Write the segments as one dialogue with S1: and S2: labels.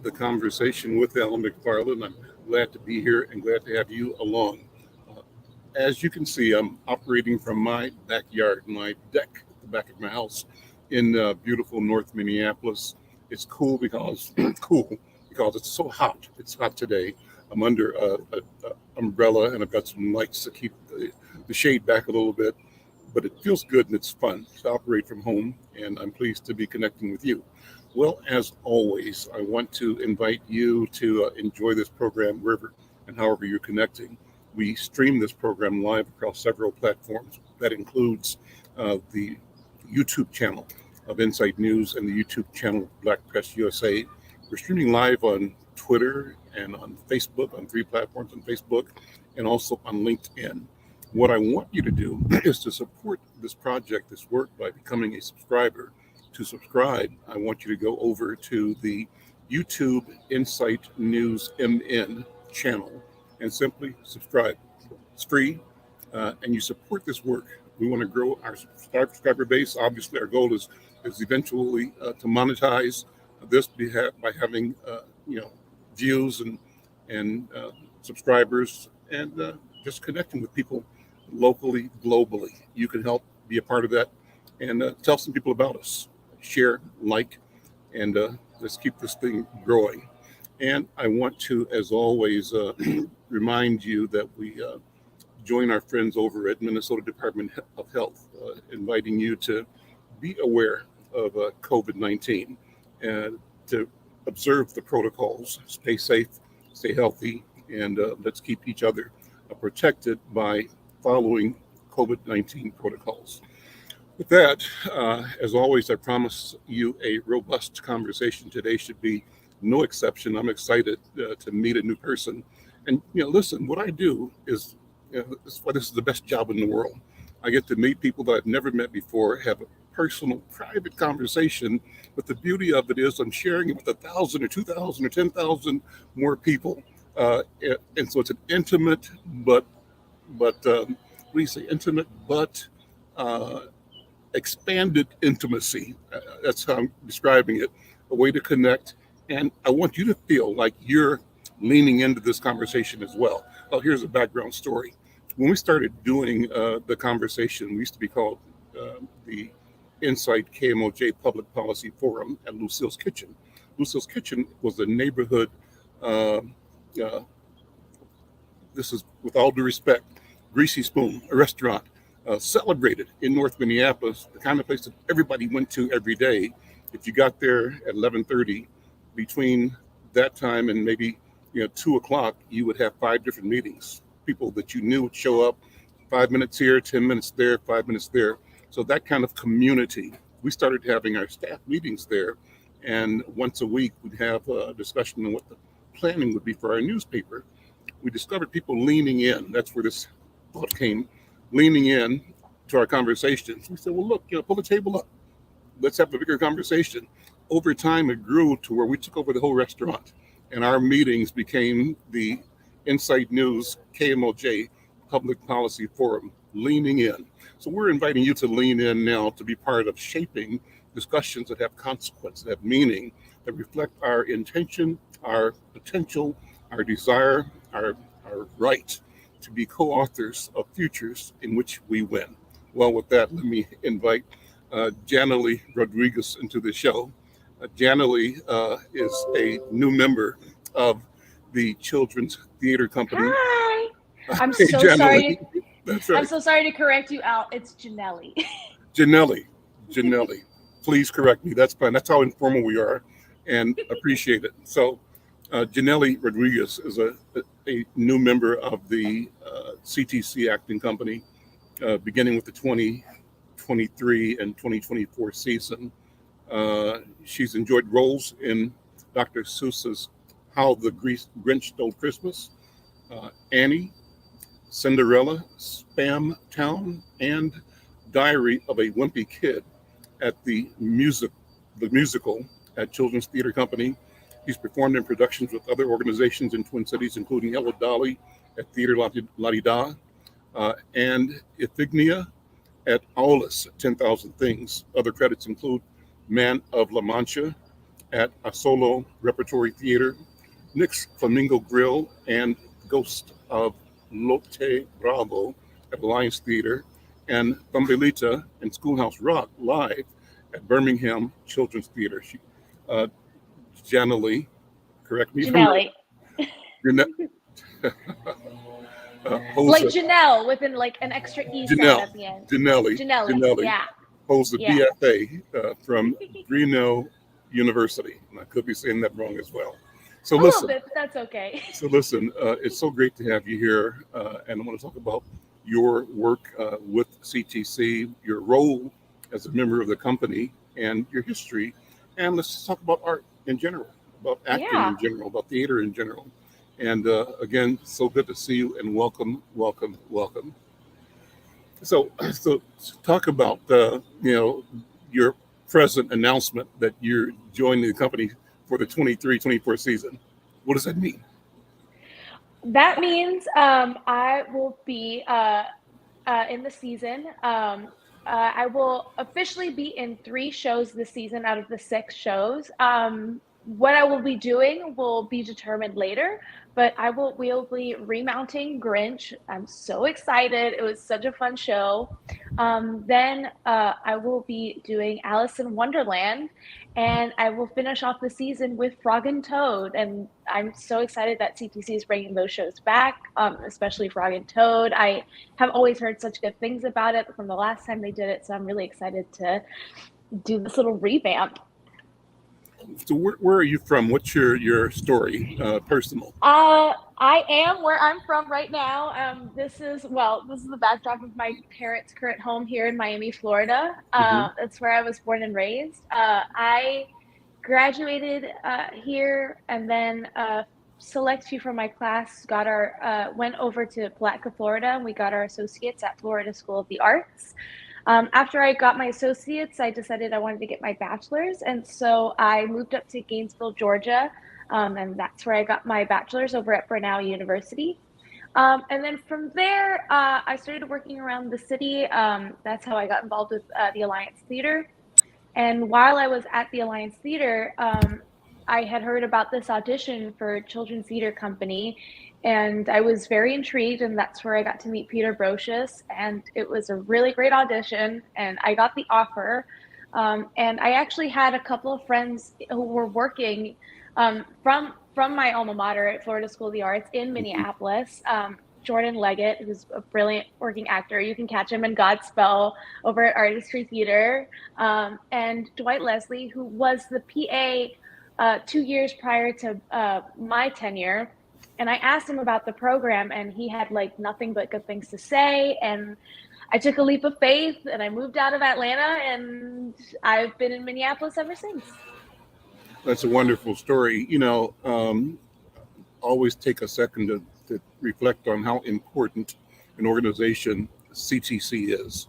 S1: The conversation with Alan McFarlane. I'm glad to be here and glad to have you along. Uh, as you can see, I'm operating from my backyard, my deck at the back of my house in beautiful North Minneapolis. It's cool because it's so hot. It's hot today. I'm under a umbrella and I've got some lights to keep the shade back a little bit. But it feels good and it's fun to operate from home, and I'm pleased to be connecting with you. Well, as always, I want to invite you to enjoy this program wherever and however you're connecting. We stream this program live across several platforms. That includes the YouTube channel of Insight News and the YouTube channel of Black Press USA. We're streaming live on Twitter and on Facebook, on 3 platforms on Facebook, and also on LinkedIn. What I want you to do is to support this project, this work, by becoming a subscriber. To subscribe, I want you to go over to the YouTube Insight News MN channel and simply subscribe. It's free, and you support this work. We want to grow our subscriber base. Obviously, our goal is eventually to monetize this by having views and subscribers and just connecting with people locally, globally. You can help be a part of that and tell some people about us. Share, like, and let's keep this thing growing. And I want to, as always, remind you that we join our friends over at Minnesota Department of Health, inviting you to be aware of COVID-19 and to observe the protocols, stay safe, stay healthy, and let's keep each other protected by following COVID-19 protocols. With that, as always, I promise you a robust conversation. Today should be no exception. I'm excited to meet a new person. And, listen, what I do is, this is why this is the best job in the world. I get to meet people that I've never met before, have a personal, private conversation. But the beauty of it is I'm sharing it with 1,000 or 2,000 or 10,000 more people. And so it's an intimate, but what do you say? Intimate, but expanded intimacy. That's how I'm describing it. A way to connect. And I want you to feel like you're leaning into this conversation as well. Oh, here's a background story. When we started doing the conversation, we used to be called the Insight KMOJ Public Policy Forum at Lucille's Kitchen. Lucille's Kitchen was a neighborhood, this is with all due respect, Greasy Spoon, a restaurant, celebrated in North Minneapolis, the kind of place that everybody went to every day. If you got there at 11:30, between that time and maybe 2 o'clock, you would have 5 different meetings. People that you knew would show up, 5 minutes here, 10 minutes there, 5 minutes there. So that kind of community. We started having our staff meetings there, and once a week we'd have a discussion on what the planning would be for our newspaper. We discovered people leaning in. That's where this thought came, leaning in to our conversations. We said, well, look, pull the table up. Let's have a bigger conversation. Over time, it grew to where we took over the whole restaurant, and our meetings became the Insight News KMOJ Public Policy Forum, leaning in. So we're inviting you to lean in now to be part of shaping discussions that have consequence, that have meaning, that reflect our intention, our potential, our desire, our right to be co-authors of futures in which we win. Well, with that, let me invite Janalee Rodriguez into the show. Janalee is a new member of the Children's Theater Company.
S2: Hi. I'm
S1: Hey,
S2: so
S1: Janalee.
S2: sorry.
S1: That's right.
S2: I'm so sorry to correct you out. It's Janelli.
S1: Janelli. Please correct me. That's fine. That's how informal we are, and appreciate it. So, Janelli Rodriguez is a new member of the CTC Acting Company, beginning with the 2023 and 2024 season. She's enjoyed roles in Dr. Seuss's How the Grinch Stole Christmas, Annie, Cinderella, Spam Town, and Diary of a Wimpy Kid at the musical at Children's Theater Company. He's performed in productions with other organizations in Twin Cities, including Hello Dolly at Theater La Di Da, and Iphigenia at Aulus, 10,000 Things. Other credits include Man of La Mancha, at a Solo Repertory Theater, Nick's Flamingo Grill, and Ghost of Lotte Bravo at Alliance Theater, and Thumbelita and Schoolhouse Rock live at Birmingham Children's Theater. Uh, Janelle, correct me if I'm wrong.
S2: Janelle. Like Janelle with an extra E sound at the end.
S1: Janelle.
S2: Yeah.
S1: Holds the BFA from Grinnell University. And I could be saying that wrong as well. So listen,
S2: that's okay.
S1: So listen, it's so great to have you here. And I want to talk about your work with CTC, your role as a member of the company, and your history. And let's talk about art in general, about acting in general, about theater in general. And again, so good to see you, and welcome. So talk about your present announcement that you're joining the company for the 23-24 season. What does that mean?
S2: That means I will be in the season. I will officially be in 3 shows this season out of the 6 shows. What I will be doing will be determined later, but we'll be remounting Grinch. I'm so excited. It was such a fun show. Then I will be doing Alice in Wonderland, and I will finish off the season with Frog and Toad. And I'm so excited that CTC is bringing those shows back, especially Frog and Toad. I have always heard such good things about it from the last time they did it, so I'm really excited to do this little revamp.
S1: So where are you from? What's your story, personal?
S2: I am where I'm from right now. This is the backdrop of my parents' current home here in Miami, Florida. That's where I was born and raised. I graduated here, and then select few from my class went over to Palatka, Florida, and we got our associates at Florida School of the Arts. After I got my associates, I decided I wanted to get my bachelor's, and so I moved up to Gainesville, Georgia, and that's where I got my bachelor's over at Brenau University. And then from there, I started working around the city. That's how I got involved with the Alliance Theater. And while I was at the Alliance Theater, I had heard about this audition for Children's Theater Company, and I was very intrigued, and that's where I got to meet Peter Brocious, and it was a really great audition, and I got the offer. And I actually had a couple of friends who were working from my alma mater at Florida School of the Arts in Minneapolis. Jordan Leggett, who's a brilliant working actor. You can catch him in Godspell over at Artistry Theater. And Dwight Leslie, who was the PA 2 years prior to my tenure. And I asked him about the program, and he had nothing but good things to say. And I took a leap of faith, and I moved out of Atlanta, and I've been in Minneapolis ever since.
S1: That's a wonderful story. Always take a second to reflect on how important an organization CTC is.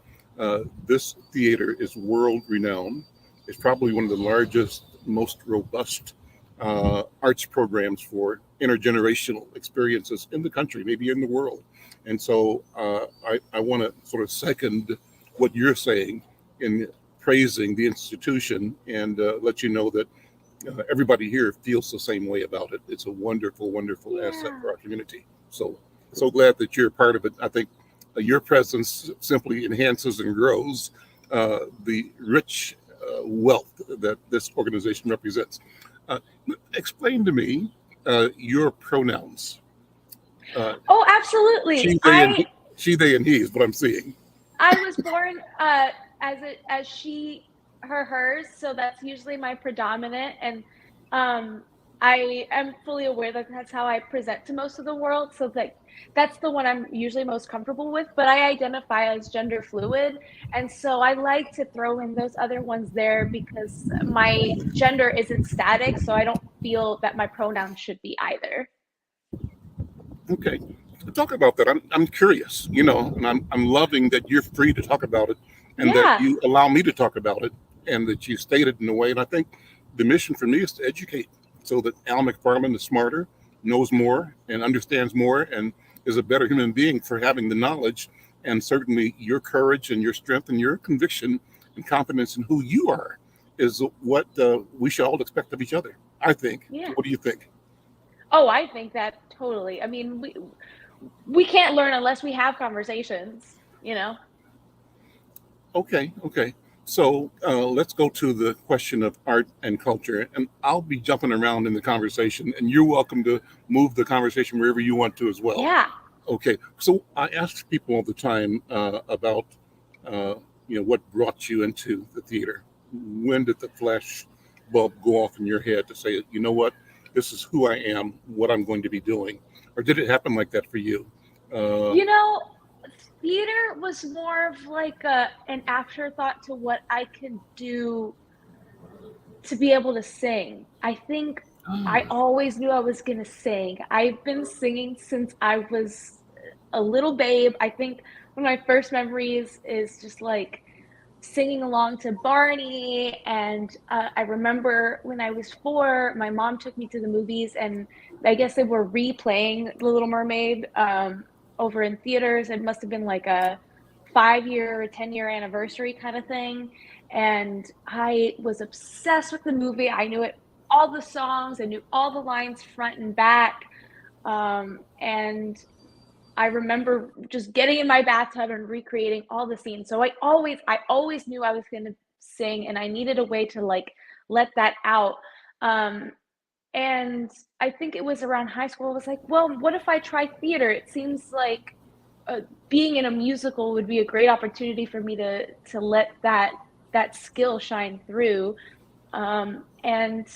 S1: This theater is world renowned. It's probably one of the largest, most robust arts programs for intergenerational experiences in the country, maybe in the world. And so I want to sort of second what you're saying in praising the institution, and let you know that everybody here feels the same way about it. It's a wonderful, wonderful asset for our community. So glad that you're a part of it. I think your presence simply enhances and grows the rich wealth that this organization represents. Explain to me your pronouns.
S2: Oh, absolutely.
S1: She, they, and he is what I'm seeing.
S2: I was born as she, her, hers, so that's usually my predominant, and I am fully aware that that's how I present to most of the world, so that's the one I'm usually most comfortable with, but I identify as gender fluid, and so I like to throw in those other ones there because my gender isn't static, so I don't feel that my pronouns should be either.
S1: Okay, talk about that. I'm curious, and I'm loving that you're free to talk about it, and that you allow me to talk about it, and that you state it in a way. And I think the mission for me is to educate, so that Al McFarlane is smarter, knows more, and understands more, and is a better human being for having the knowledge, and certainly your courage and your strength and your conviction and confidence in who you are, is what we should all expect of each other, I think.
S2: Yeah.
S1: What do you think?
S2: Oh, I think that totally. I mean, we can't learn unless we have conversations, you know?
S1: Okay, okay. So let's go to the question of art and culture, and I'll be jumping around in the conversation, and you're welcome to move the conversation wherever you want to as well.
S2: Yeah.
S1: Okay. So I ask people all the time about, uh, what brought you into the theater. When did the flash bulb go off in your head to say, you know what, this is who I am, what I'm going to be doing, or did it happen like that for you? Uh,
S2: You know, theater was more of like an afterthought to what I could do to be able to sing. I think I always knew I was gonna sing. I've been singing since I was a little babe. I think one of my first memories is just like singing along to Barney. And I remember when I was 4, my mom took me to the movies, and I guess they were replaying The Little Mermaid over in theaters. It must have been like a 5-year or 10-year anniversary kind of thing. And I was obsessed with the movie. I knew it, all the songs, I knew all the lines front and back. And I remember just getting in my bathtub and recreating all the scenes. So I always knew I was going to sing, and I needed a way to like let that out. Um, and I think it was around high school. I was like, well, what if I try theater? It seems like being in a musical would be a great opportunity for me to let that skill shine through. And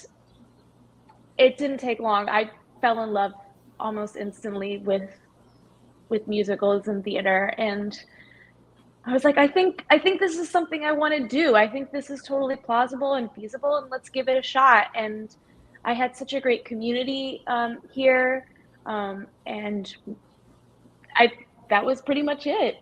S2: it didn't take long. I fell in love almost instantly with musicals and theater, and I was like, I think this is something I want to do. I think this is totally plausible and feasible, and let's give it a shot. And I had such a great community here, and I that was pretty much it.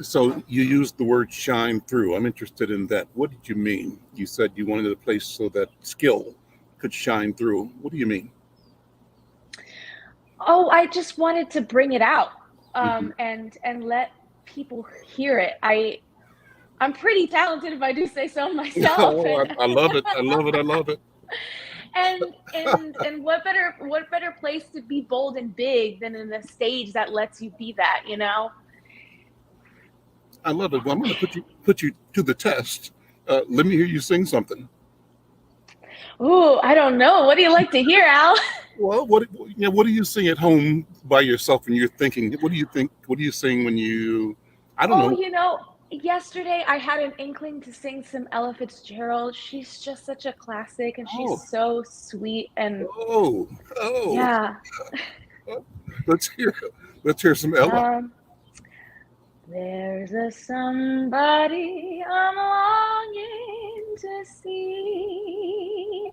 S1: so you used the word shine through. I'm interested in that. What did you mean? You said you wanted a place so that skill could shine through. What do you mean?
S2: Oh, I just wanted to bring it out,
S1: Mhm.
S2: and let people hear it. I'm pretty talented if I do say so myself,
S1: Oh, I love it. I love it. I love it.
S2: and what better place to be bold and big than in a stage that lets you be that, you know?
S1: I love it. Well, I'm going to put you to the test. Let me hear you sing something.
S2: Ooh, I don't know. What do you like to hear, Al?
S1: Well, what do you sing at home by yourself when you're thinking? What do you think? What do you sing when you? I don't
S2: Oh,
S1: know.
S2: yesterday I had an inkling to sing some Ella Fitzgerald. She's just such a classic, and she's
S1: Oh,
S2: so sweet. And
S1: oh, oh.
S2: yeah,
S1: Let's hear. Let's hear some Ella.
S2: um, there's a somebody I'm longing to see.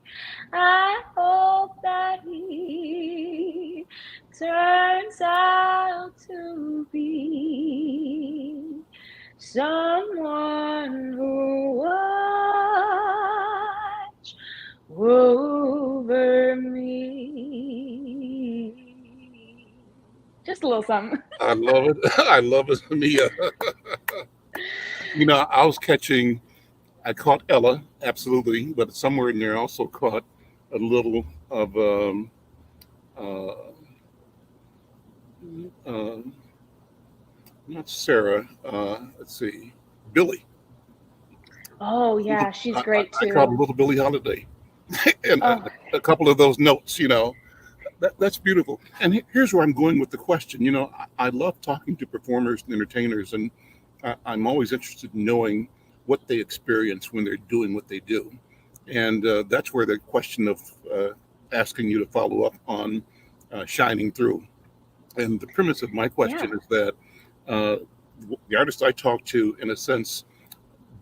S2: I hope that he turns out to be someone who watch over me. Just a little something.
S1: I love it. I love it, Mia. I was catching. I caught Ella, absolutely, but somewhere in there, I also caught a little of uh, uh, not Sarah. Let's see, Billy.
S2: Oh yeah, she's great
S1: I caught a
S2: too.
S1: little Billie Holiday, and
S2: Oh
S1: a couple of those notes. That's beautiful. And here's where I'm going with the question. I love talking to performers and entertainers, and I'm always interested in knowing what they experience when they're doing what they do. And that's where the question of asking you to follow up on shining through. And the premise of my
S2: yeah,
S1: question is that uh, the artists I talk to, in a sense,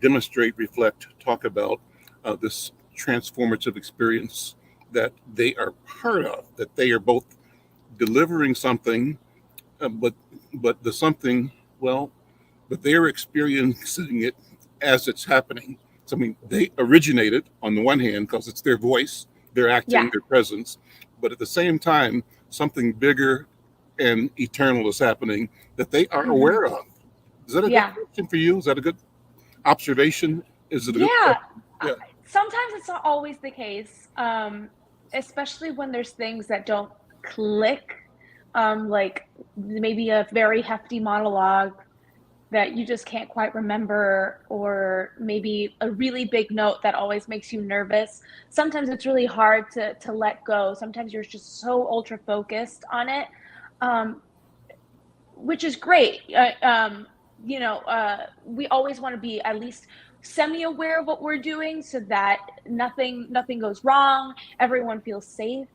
S1: demonstrate, reflect, talk about this transformative experience that they are part of, that they are both delivering something, but the something, well, but they're experiencing it as it's happening. So I mean, they originated on the one hand because it's their voice, their acting,
S2: yeah,
S1: their presence, but at the same time, something bigger and eternal is happening that they are
S2: hmm
S1: aware of. Is that a good
S2: yeah,
S1: question for you? Is that a good observation? Is it a good
S2: yeah.
S1: question? Yeah.
S2: sometimes it's not always the case, especially when there's things that don't click, like maybe a very hefty monologue that you just can't quite remember, or maybe a really big note that always makes you nervous. Sometimes it's really hard to let go. Sometimes you're just so ultra focused on it, um, which is great. We always want to be at least semi-aware of what we're doing so that nothing goes wrong. Everyone feels safe.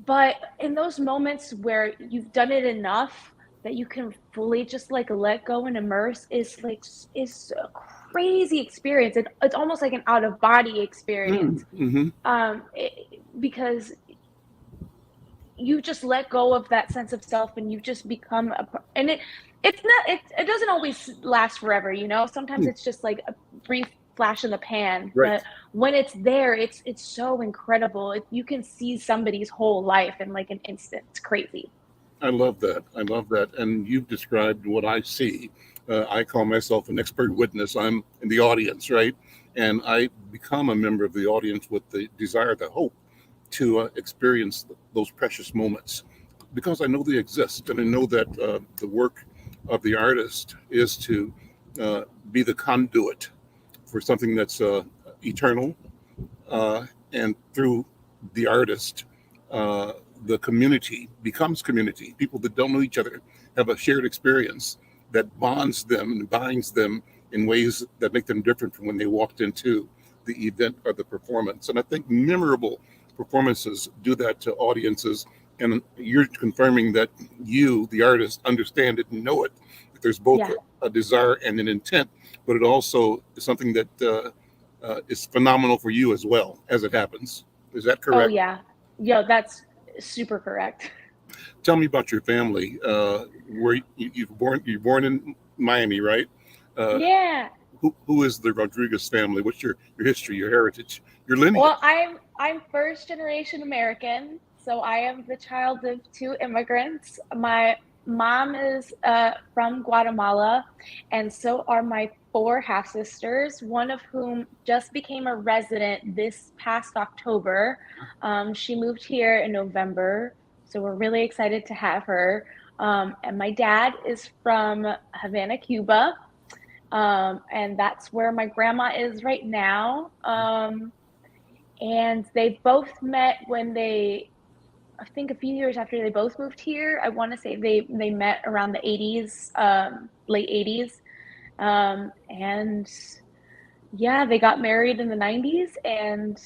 S2: But in those moments where you've done it enough that you can fully just like let go and immerse is a crazy experience. It's almost like an out of body experience,
S1: Mm-hmm.
S2: because you just let go of that sense of self and you just become and it doesn't always last forever, sometimes it's just like a brief flash in the pan,
S1: Right.
S2: but when it's there, it's so incredible. You can see somebody's whole life in like an instant. It's crazy.
S1: I love that. I love that. And you've described what I see. I call myself an expert witness. I'm in the audience, right? And I become a member of the audience with the desire, the hope to experience those precious moments because I know they exist. And I know that the work of the artist is to be the conduit for something that's eternal. And through the artist, the community becomes community. People that don't know each other have a shared experience that bonds them and binds them in ways that make them different from when they walked into the event or the performance. And I think memorable performances do that to audiences. And you're confirming that you, the artist, understand it and know it. That there's both
S2: Yeah.
S1: a desire and an intent, but it also is something that is phenomenal for you as well as it happens. Is that
S2: Oh
S1: correct?
S2: yeah. Yeah, that's super correct.
S1: Tell me about your family. Where you're born in Miami, right? Uh,
S2: Yeah.
S1: who is the Rodriguez family? What's your history, your heritage, your lineage?
S2: Well, I'm first generation American, so I am the child of two immigrants. My mom is from Guatemala, and so are my four half sisters, one of whom just became a resident this past October. She moved here in November, so we're really excited to have her. And my dad is from Havana, Cuba, and that's where my grandma is right now. And they both met I think a few years after they both moved here. I want to say they met around the 80s, late 80s. And yeah, they got married in the 90s, and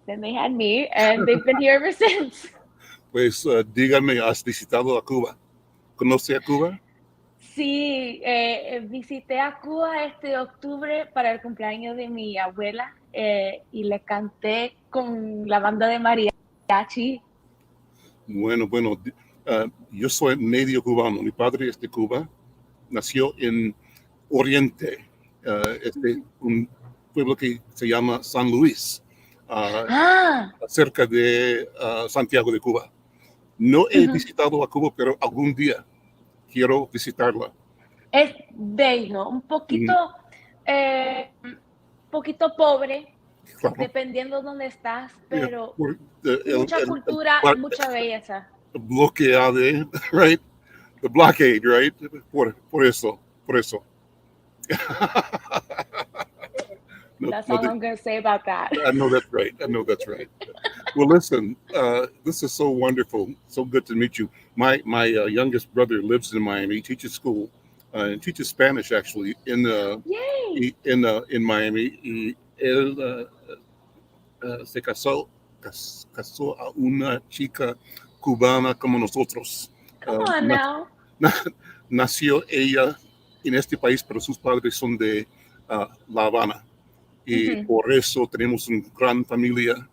S2: then they had me, and they've been here ever since.
S1: Pues díganme, ¿has visitado a Cuba? ¿Conoce a Cuba?
S2: Sí, visité a Cuba este octubre para el cumpleaños de mi abuela, y le canté con la banda de mariachi.
S1: Bueno, yo soy medio cubano. Mi padre es de Cuba. Nació en Oriente, un pueblo que se llama San Luis, cerca de Santiago de Cuba. No he visitado a Cuba, pero algún día quiero visitarla.
S2: Es bello, un poquito pobre,
S1: Claro.
S2: dependiendo dónde estás, pero
S1: Por,
S2: mucha cultura, mucha belleza.
S1: bloqueade, right? The blockade, right? Por eso.
S2: That's all I'm going to say about that.
S1: I know that's right. Well, listen, this is so wonderful. So good to meet you. My youngest brother lives in Miami. He teaches school and teaches Spanish actually in Miami. Y él se casó a una chica cubana como nosotros.
S2: Come on now.
S1: Nació ella en este país, pero sus padres son de La Habana. Y por eso tenemos una gran familia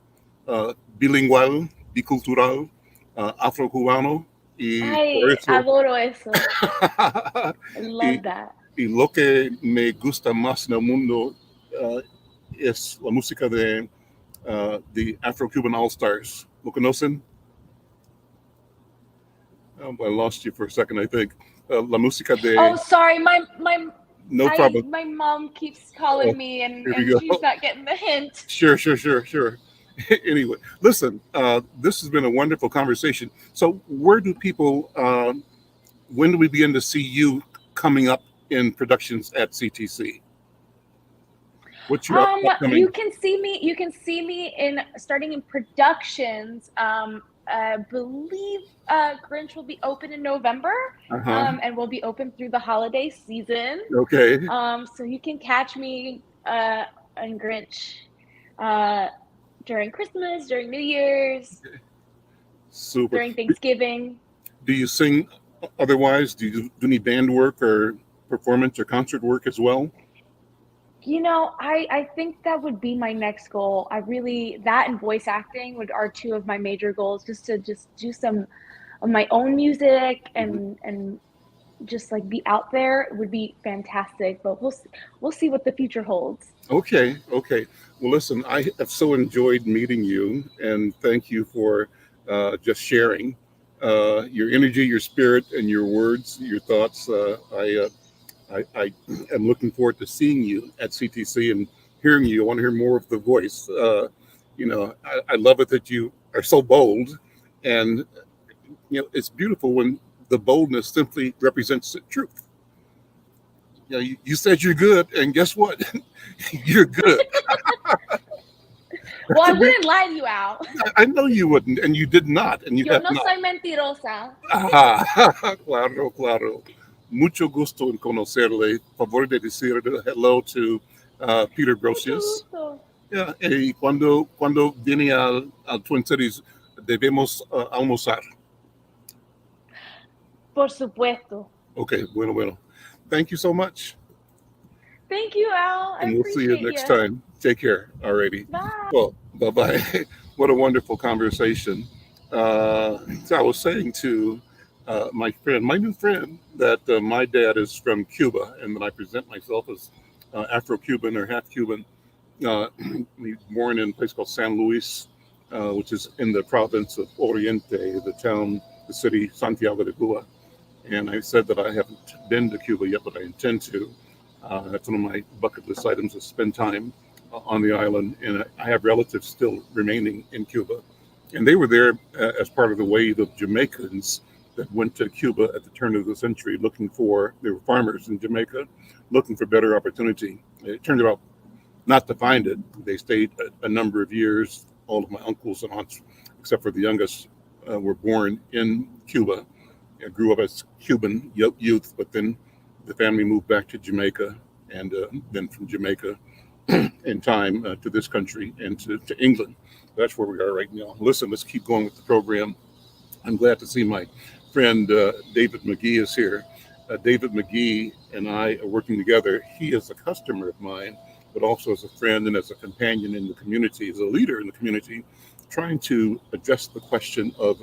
S1: bilingüe, bicultural, afrocubano.
S2: Ay, adoro eso. I love that.
S1: Y lo que me gusta más en el mundo es la música de the Afro-Cuban All-Stars. ¿Lo conocen? I lost you for a second, I think. La música de...
S2: Oh, sorry, my
S1: No problem.
S2: My mom keeps
S1: Oh,
S2: calling me,
S1: here we
S2: and
S1: go.
S2: she's not getting the hint.
S1: Sure. Anyway, listen, this has been a wonderful conversation. So where do people, when do we begin to see you coming up in productions at CTC? What's your upcoming?
S2: You can see me in starting in productions. I believe Grinch will be open in November,
S1: Uh-huh.
S2: and will be open through the holiday season.
S1: Okay.
S2: So you can catch me on Grinch uh, during Christmas, during New Year's,
S1: Super.
S2: during Thanksgiving.
S1: Do you sing otherwise? Do you do any band work or performance or concert work as well?
S2: You know, I think that would be my next goal. I really that and voice acting are two of my major goals. Just do some of my own music
S1: Mhm.
S2: and just like be out there would be fantastic. But we'll see what the future holds.
S1: Okay. Well, listen, I have so enjoyed meeting you, and thank you for just sharing your energy, your spirit, and your words, your thoughts. I am looking forward to seeing you at CTC and hearing you. I want to hear more of the voice. I love it that you are so bold, and it's beautiful when the boldness simply represents the truth. You said you're good, and guess what? You're good.
S2: Well,
S1: That's
S2: I
S1: a real,
S2: wouldn't lie you out.
S1: I know you wouldn't, and you did not, and you
S2: Yo
S1: have
S2: no
S1: not.
S2: soy mentirosa.
S1: Ah, claro. Mucho gusto en conocerle. Favor de decir hello to Peter
S2: Mucho
S1: Brocius.
S2: gusto.
S1: Yeah, y cuando viene al Twin Cities, debemos almorzar.
S2: Por supuesto.
S1: Okay, bueno. Thank you so much,
S2: Thank you, Al. I
S1: and we'll see you
S2: appreciate
S1: next
S2: you.
S1: time. Take care. Alrighty.
S2: Bye.
S1: Well, bye. What a wonderful conversation. So I was saying to my new friend, that my dad is from Cuba, and that I present myself as Afro-Cuban or half-Cuban. He was born in a place called San Luis, which is in the province of Oriente, the city Santiago de Cuba. And I said that I haven't been to Cuba yet, but I intend to. That's one of my bucket list items, to spend time on the island. And I have relatives still remaining in Cuba. And they were there as part of the wave of Jamaicans that went to Cuba at the turn of the century they were farmers in Jamaica looking for better opportunity. It turned out not to find it. They stayed a number of years. All of my uncles and aunts, except for the youngest, were born in Cuba. I grew up as Cuban youth, but then the family moved back to Jamaica, and then from Jamaica in time to this country and to England. That's where we are right now. Listen, let's keep going with the program. I'm glad to see my friend David McGee is here. David McGee and I are working together. He is a customer of mine, but also as a friend and as a companion in the community, as a leader in the community, trying to address the question of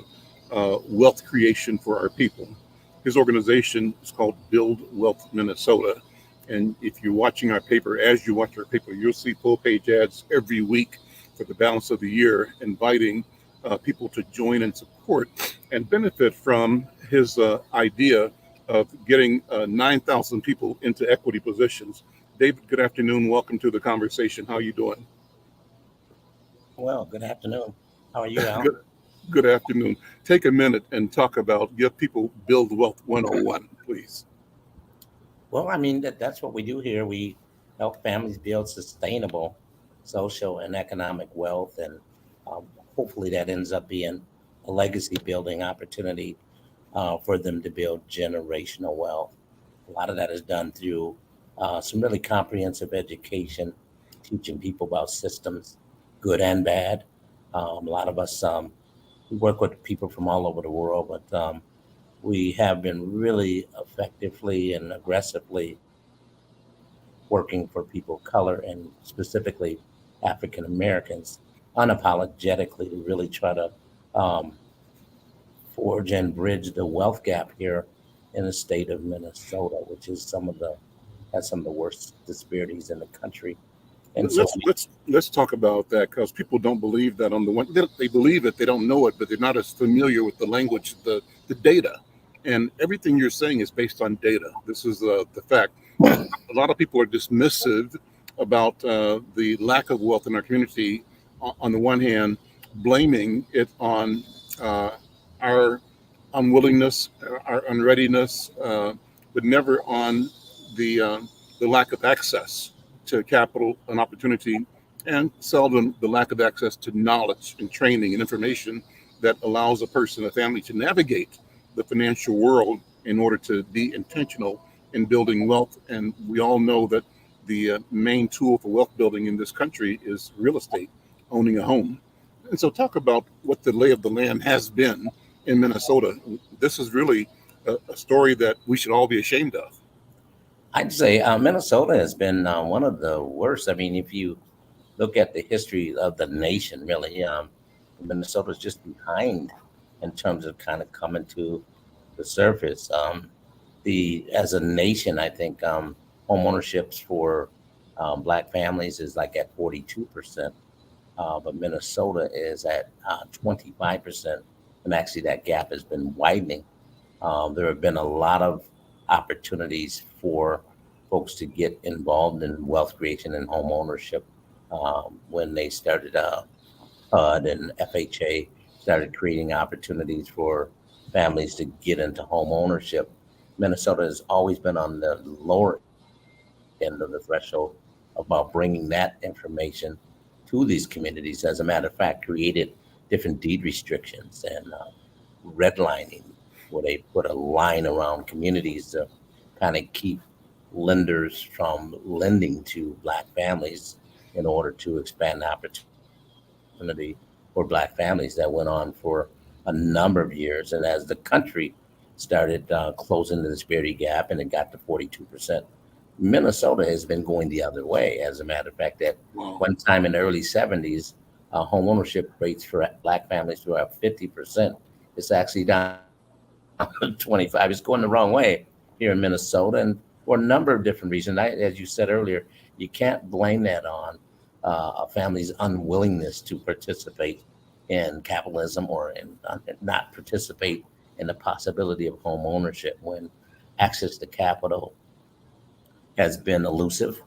S1: wealth creation for our people. His organization is called Build Wealth Minnesota. And if you're watching our paper, as you watch our paper, you'll see full page ads every week for the balance of the year, inviting people to join and support and benefit from his idea of getting 9,000 people into equity positions. David, good afternoon. Welcome to the conversation. How are you doing?
S3: Well, good afternoon. How are you, Al?
S1: Good afternoon. Take a minute and give people Build Wealth 101, please.
S3: Well, I mean, that's what we do here. We help families build sustainable social and economic wealth. And hopefully that ends up being a legacy building opportunity for them to build generational wealth. A lot of that is done through some really comprehensive education, teaching people about systems, good and bad. A lot of us, we work with people from all over the world, but we have been really effectively and aggressively working for people of color and specifically African Americans, unapologetically, to really try to um, forge and bridge the wealth gap here in the state of Minnesota, which is has some of the worst disparities in the country. And so,
S1: Let's talk about that, because people don't believe that. On the one, they believe it, they don't know it, but they're not as familiar with the language, the data, and everything you're saying is based on data. This is the fact. a lot of people are dismissive about the lack of wealth in our community. On the one hand, blaming it on our unwillingness, our unreadiness, but never on the lack of access to capital and opportunity, and seldom the lack of access to knowledge and training and information that allows a person, a family, to navigate the financial world in order to be intentional in building wealth. And we all know that the main tool for wealth building in this country is real estate, owning a home. And so talk about what the lay of the land has been in Minnesota. This is really a story that we should all be ashamed of.
S3: I'd say Minnesota has been one of the worst. I mean, if you look at the history of the nation, really, Minnesota's just behind in terms of kind of coming to the surface. As a nation, I think home ownerships for Black families is like at 42%, but Minnesota is at 25%, and actually that gap has been widening. There have been a lot of opportunities for folks to get involved in wealth creation and home ownership when they started HUD and FHA started creating opportunities for families to get into home ownership. Minnesota has always been on the lower end of the threshold about bringing that information to these communities. As a matter of fact, created different deed restrictions and redlining, where they put a line around communities to kind of keep lenders from lending to Black families in order to expand the opportunity for Black families. That went on for a number of years. And as the country started closing the disparity gap and it got to 42%, Minnesota has been going the other way. As a matter of fact, at one time in the early 70s, home ownership rates for Black families were up 50%. It's actually down 25. It's going the wrong way here in Minnesota, and for a number of different reasons. As you said earlier, you can't blame that on a family's unwillingness to participate in capitalism or not participate in the possibility of home ownership when access to capital has been elusive.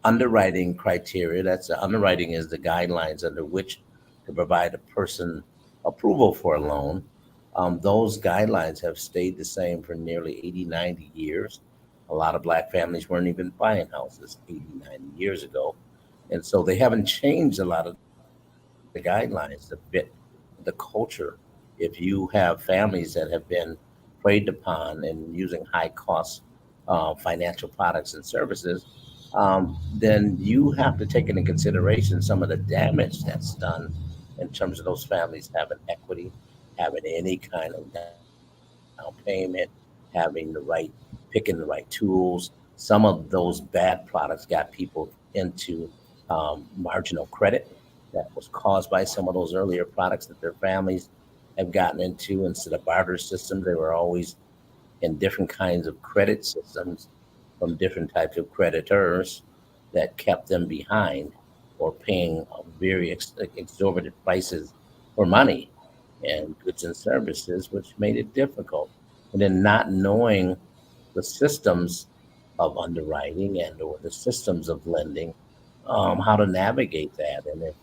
S3: Underwriting criteria, underwriting is the guidelines under which to provide a person approval for a loan. Those guidelines have stayed the same for nearly 80, 90 years. A lot of Black families weren't even buying houses 80, 90 years ago. And so they haven't changed a lot of the guidelines to fit the culture. If you have families that have been preyed upon and using high cost financial products and services, then you have to take into consideration some of the damage that's done in terms of those families having equity, having any kind of down payment, picking the right tools. Some of those bad products got people into marginal credit that was caused by some of those earlier products that their families have gotten into. Instead of barter systems, they were always in different kinds of credit systems from different types of creditors that kept them behind or paying very exorbitant prices for money and goods and services, which made it difficult. And then not knowing the systems of underwriting and or the systems of lending, how to navigate that. And if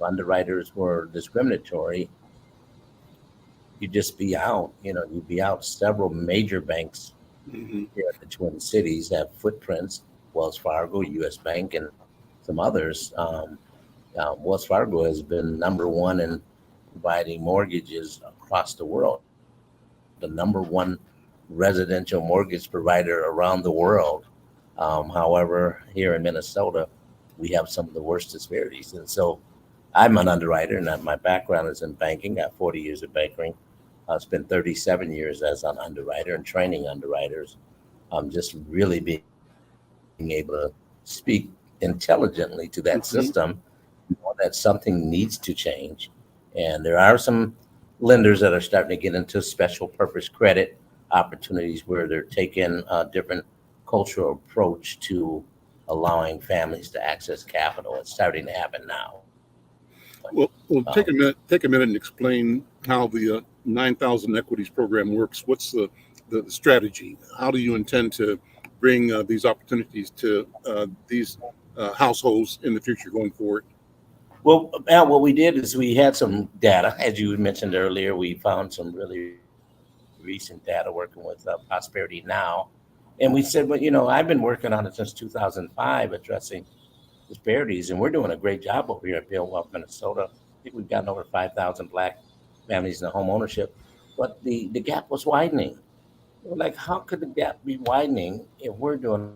S3: underwriters were discriminatory, you'd just be out. You'd be out. Several major banks here at the Twin Cities have footprints, Wells Fargo, US Bank, and some others. Wells Fargo has been number one in providing mortgages across the world, the number one residential mortgage provider around the world. However, here in Minnesota, we have some of the worst disparities. And so I'm an underwriter, and my background is in banking. I have 40 years of banking. I spent 37 years as an underwriter and training underwriters. Just really being able to speak intelligently to that system, that something needs to change. And there are some lenders that are starting to get into special purpose credit opportunities where they're taking a different cultural approach to allowing families to access capital. It's starting to happen now.
S1: Well, take a minute and explain how the 9,000 Equities program works. What's the strategy? How do you intend to bring these opportunities to these households in the future going forward?
S3: Well, Al, what we did is we had some data, as you mentioned earlier. We found some really recent data working with Prosperity Now, and we said, well, I've been working on it since 2005, addressing disparities, and we're doing a great job over here at Build Minnesota. I think we've gotten over 5,000 Black families in home ownership, but the gap was widening. We're like, how could the gap be widening if we're doing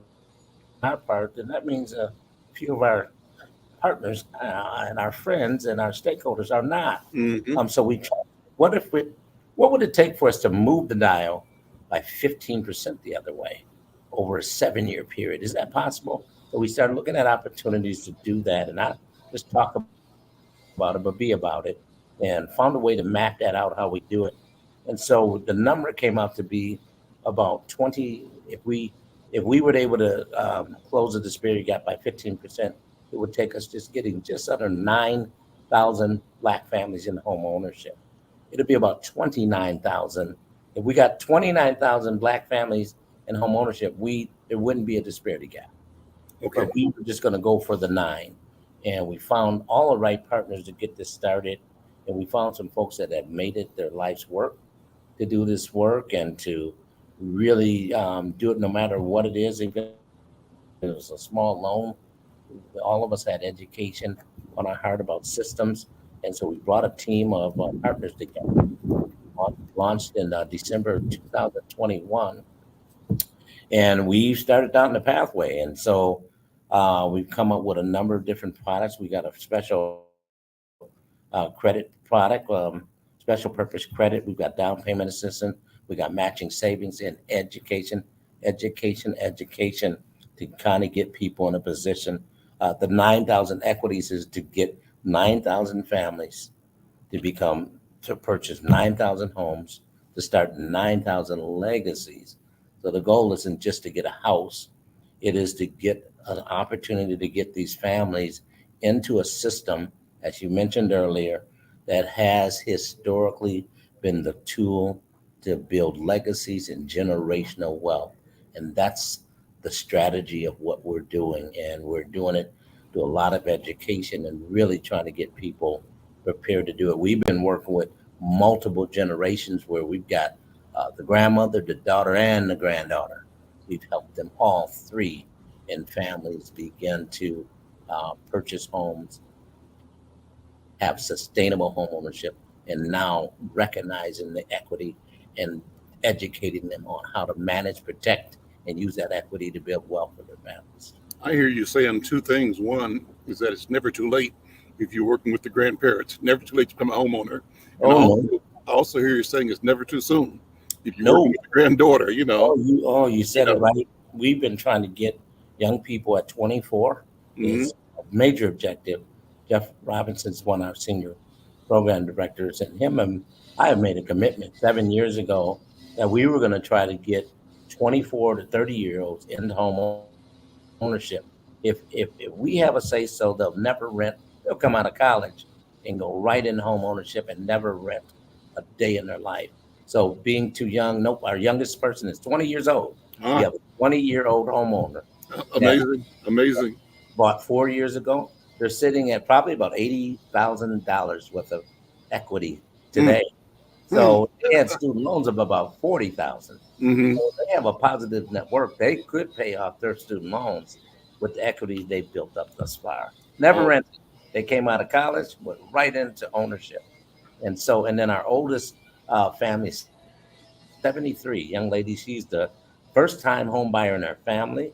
S3: our part? And that means a few of our partners and our friends and our stakeholders are not.
S1: Mm-hmm.
S3: So we tried, what would it take for us to move the dial by 15% the other way over a 7-year period? Is that possible? So we started looking at opportunities to do that, and not just talk about it, but be about it, and found a way to map that out, how we do it. And so the number came out to be about 20. If we were able to close the disparity gap by 15%, it would take us just under 9,000 Black families in home ownership. It'll be about 29,000. If we got 29,000 Black families in home ownership, there wouldn't be a disparity gap.
S1: Okay.
S3: But we were just going to go for the 9. And we found all the right partners to get this started. And we found some folks that have made it their life's work to do this work and to really do it no matter what it is. Even if it was a small loan, all of us had education on our heart about systems. And so we brought a team of partners together, launched in December 2021. And we started down the pathway. And so we've come up with a number of different products. We got a special credit product, special purpose credit. We've got down payment assistance. We got matching savings and education to kind of get people in a position. The 9,000 equities is to get 9,000 families to purchase 9,000 homes, to start 9,000 legacies. So the goal isn't just to get a house. It is to get an opportunity to get these families into a system, as you mentioned earlier, that has historically been the tool to build legacies and generational wealth. And that's the strategy of what we're doing. And we're doing it through a lot of education and really trying to get people prepared to do it. We've been working with multiple generations where we've got the grandmother, the daughter, and the granddaughter. We've helped them all three, and families begin to purchase homes, have sustainable home ownership, and now recognizing the equity and educating them on how to manage, protect, and use that equity to build wealth for their families.
S1: I hear you saying two things. One is that it's never too late if you're working with the grandparents. Never too late to become a homeowner. And I also hear you saying it's never too soon if you're working with the granddaughter.
S3: You said it right. We've been trying to get young people at 24.
S1: Mm-hmm.
S3: It's a major objective. Jeff Robinson's one of our senior program directors, and him and I have made a commitment 7 years ago that we were going to try to get 24 to 30-year-olds into home ownership. If we have a say so, they'll never rent. They'll come out of college and go right into home ownership and never rent a day in their life. So being too young, nope. Our youngest person is 20 years old. We have a 20-year-old homeowner.
S1: Amazing.
S3: Bought 4 years ago. They're sitting at probably about $80,000 worth of equity today. So they had student loans of about $40,000.
S1: Mm-hmm.
S3: So they have a positive net worth. They could pay off their student loans with the equity they built up thus far. Never rented. They came out of college, went right into ownership. And then our oldest family is 73, young lady. She's the first time home buyer in her family,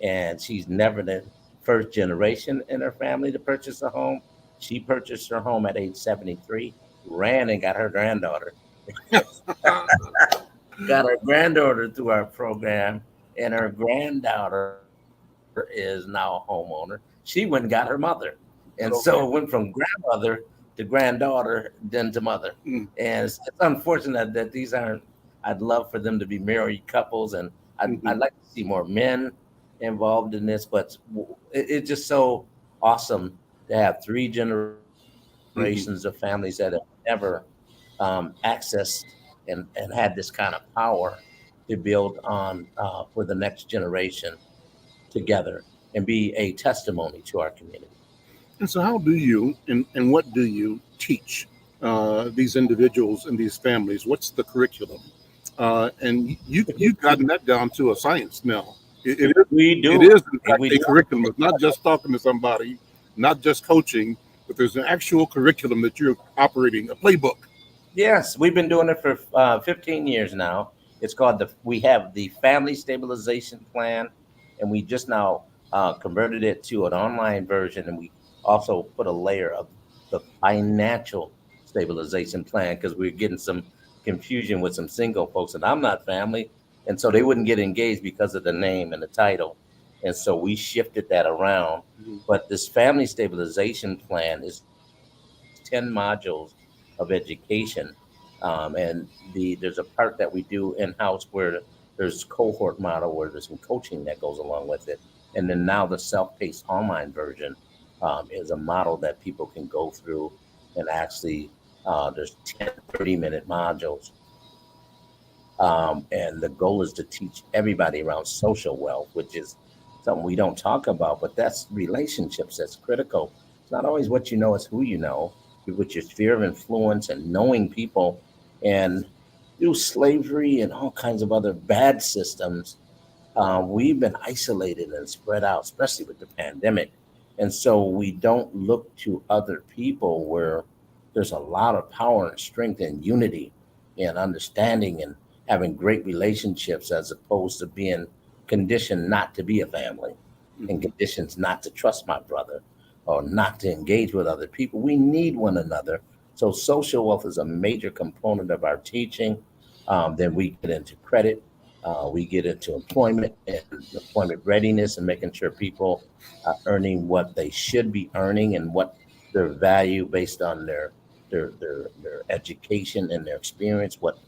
S3: and she's never the first generation in her family to purchase a home. She purchased her home at age 73, ran and got her granddaughter. Got her granddaughter through our program, and her granddaughter is now a homeowner. She went and got her mother. And so it went from grandmother to granddaughter, then to mother. And it's unfortunate that these aren't, I'd love for them to be married couples, and I'd like to see more men involved in this, but it's just so awesome to have 3 generations of families that have never accessed and had this kind of power to build on for the next generation together and be a testimony to our community.
S1: And so how do you and what do you teach these individuals and these families? What's the curriculum? And you've gotten that down to a science now.
S3: We do.
S1: It is in fact
S3: We
S1: a
S3: do.
S1: curriculum. It's not just talking to somebody, not just coaching, but there's an actual curriculum that you're operating, a playbook.
S3: Yes, we've been doing it for 15 years now. It's called we have the Family Stabilization Plan, and we just now converted it to an online version, and we also put a layer of the Financial Stabilization Plan because we're getting some confusion with some single folks, and I'm not family, and so they wouldn't get engaged because of the name and the title, and so we shifted that around.
S1: Mhm.
S3: But this Family Stabilization Plan is 10 modules of education. And there's a part that we do in-house where there's cohort model where there's some coaching that goes along with it. And then now the self-paced online version is a model that people can go through and actually there's 10 30-minute modules. And the goal is to teach everybody around social wealth, which is something we don't talk about, but that's relationships. That's critical. It's not always what you know, it's who you know, with your sphere of influence and knowing people. And through slavery and all kinds of other bad systems, we've been isolated and spread out, especially with the pandemic. And so we don't look to other people where there's a lot of power and strength and unity and understanding and having great relationships as opposed to being conditioned not to be a family and conditions not to trust my brother or not to engage with other people. We need one another. So social wealth is a major component of our teaching. Then we get into credit. We get into employment and employment readiness and making sure people are earning what they should be earning and what their value based on their education and their experience, what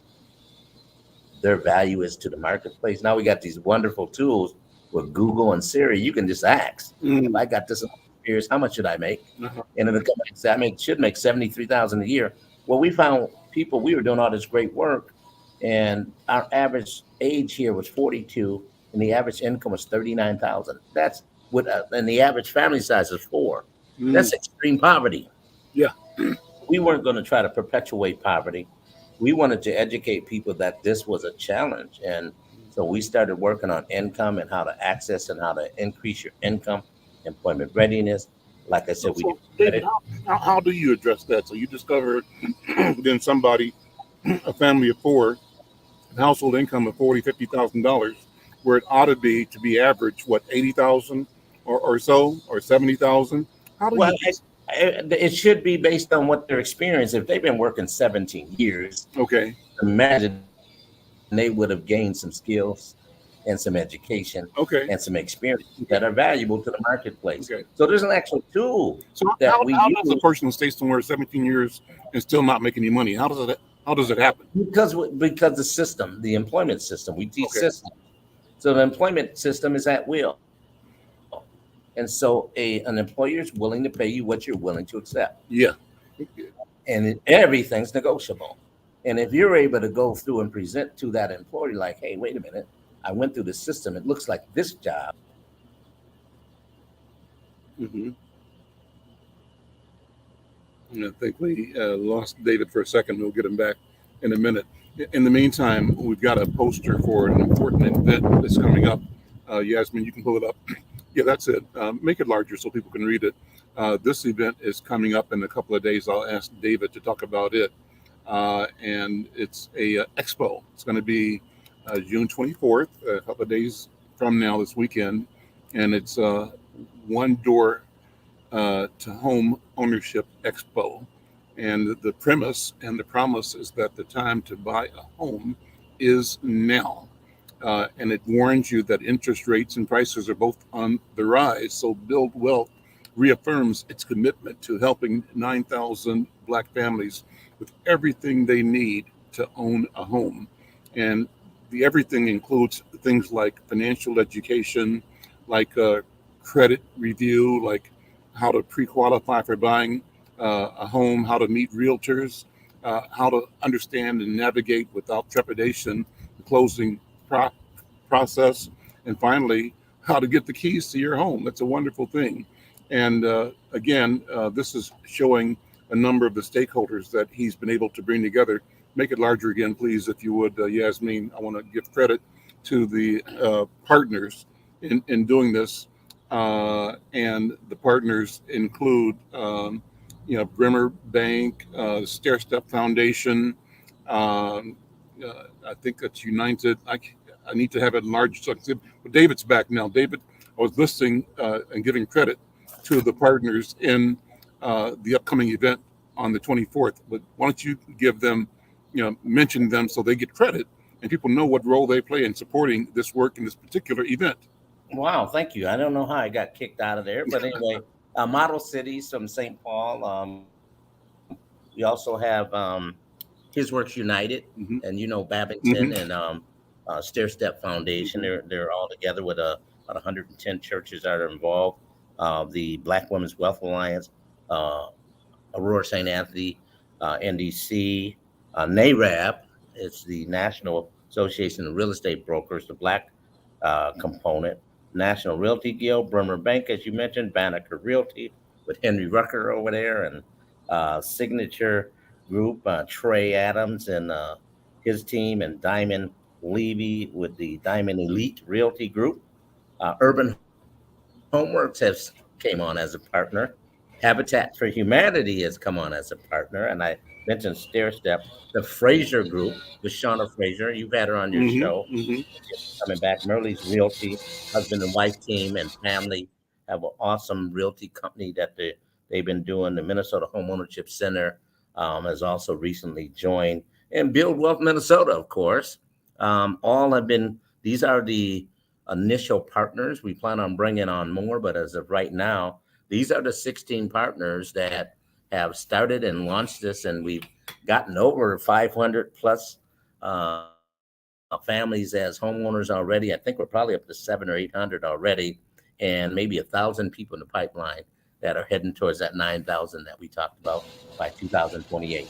S3: their value is to the marketplace. Now we got these wonderful tools with Google and Siri. You can just ask, if I got this experience, how much should I make? And it'll come back and say, should make $73,000 a year. Well, we found people, we were doing all this great work, and our average age here was 42, and the average income was 39,000. That's what, and the average family size is 4. That's extreme poverty.
S1: Yeah.
S3: We weren't going to try to perpetuate poverty. We wanted to educate people that this was a challenge. And so we started working on income and how to access and how to increase your income, employment readiness. Like I said, we do
S1: David, how do you address that? So you discovered then somebody, a family of 4, household income of $40,000, $50,000, where it ought to be average, what, 80,000 or so, or 70,000? How do
S3: well,
S1: you?
S3: It should be based on what their experience. If they've been working 17 years,
S1: Okay,
S3: imagine they would have gained some skills and some education
S1: okay.
S3: and some experience that are valuable to the marketplace.
S1: Okay.
S3: So there's an actual tool
S1: So
S3: that
S1: how
S3: we
S1: does a
S3: use
S1: person stay somewhere 17 years and still not make any money? How does it happen?
S3: because the system, the employment system, we teach
S1: Okay.
S3: systems. So the employment system is at will. And so an employer is willing to pay you what you're willing to accept.
S1: Yeah.
S3: And everything's negotiable. And if you're able to go through and present to that employer like, hey, wait a minute, I went through the system. It looks like this job.
S1: Mm-hmm. I think we lost David for a second. We'll get him back in a minute. In the meantime, we've got a poster for an important event that's coming up. Yasmin, you can pull it up. Yeah, that's it. Make it larger so people can read it. This event is coming up in a couple of days. I'll ask David to talk about it. And it's a expo. It's going to be June 24th, a couple of days from now this weekend. And it's one door to home ownership expo. And the premise and the promise is that the time to buy a home is now. And it warns you that interest rates and prices are both on the rise. So Build Wealth reaffirms its commitment to helping 9,000 Black families with everything they need to own a home. And the everything includes things like financial education, like credit review, like how to pre-qualify for buying a home, how to meet realtors, how to understand and navigate without trepidation the closing process, and finally, how to get the keys to your home. That's a wonderful thing. And again, this is showing a number of the stakeholders that he's been able to bring together. Make it larger again, please, if you would, Yasmin. I want to give credit to the partners in doing this. And the partners include, Bremer Bank, Stair Step Foundation. I think that's United. I need to have it enlarged. But David's back now. David, I was listening and giving credit to the partners in the upcoming event on the 24th. But why don't you give them, mention them so they get credit and people know what role they play in supporting this work in this particular event.
S3: Wow, thank you. I don't know how I got kicked out of there, but anyway, Model Cities from St. Paul. We also have His Works United,
S1: Mhm.
S3: and Babington and Stair Step Foundation. They're all together with about 110 churches that are involved. The Black Women's Wealth Alliance, Aurora St. Anthony, NDC, NARAB. It's the National Association of Real Estate Brokers, the Black component. National Realty Guild, Bremer Bank, as you mentioned, Banneker Realty with Henry Rucker over there, and Signature Group, Trey Adams and his team, and Diamond Levy with the Diamond Elite Realty Group. Urban Homeworks has came on as a partner. Habitat for Humanity has come on as a partner, and I mentioned Stair Step. The Fraser Group with Shauna Fraser, you've had her on your show. Coming back, Merle's Realty, husband and wife team and family have an awesome realty company that they've been doing. The Minnesota Homeownership Center has also recently joined, and Build Wealth Minnesota, of course. All have been. These are the initial partners. We plan on bringing on more, but as of right now, these are the 16 partners that have started and launched this, and we've gotten over 500 plus families as homeowners already. I think we're probably up to 700 or 800 already, and maybe 1,000 people in the pipeline that are heading towards that 9,000 that we talked about by 2028.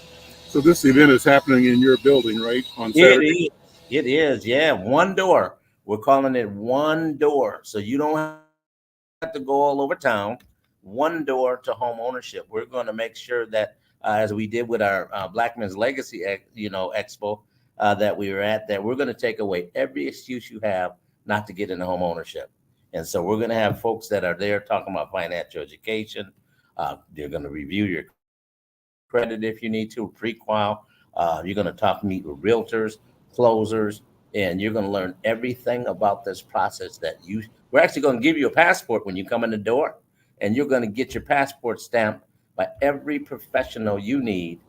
S1: So this event is happening in your building, right? On Saturday?
S3: It is, yeah. One door. We're calling it One Door. So you don't have to go all over town. One door to home ownership. We're going to make sure that, as we did with our Black Men's Legacy, Expo that we were at, that we're going to take away every excuse you have not to get into home ownership. And so we're going to have folks that are there talking about financial education. They're going to review your credit if you need to, pre-qual. You're going to meet with realtors, closers, and you're going to learn everything about this process we're actually going to give you a passport when you come in the door, and you're going to get your passport stamped by every professional you need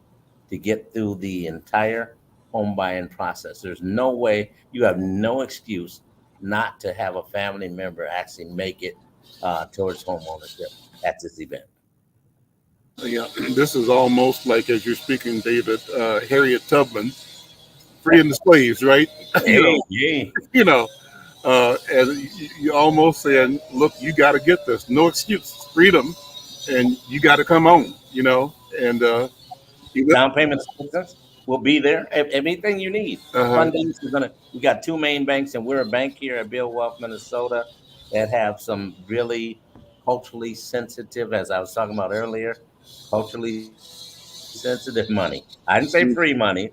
S3: to get through the entire home buying process. There's no way, you have no excuse not to have a family member actually make it towards home ownership at this event.
S1: Yeah, this is almost like, as you're speaking, David, Harriet Tubman, freeing the slaves, right? And you almost saying, look, you got to get this. No excuse, freedom, and you got to come on, and
S3: down payment assistance will be there. Everything you need. Funding, we got two main banks, and we're a bank here at Build Wealth Minnesota that have some really culturally sensitive, as I was talking about earlier, culturally sensitive money. I didn't say free money.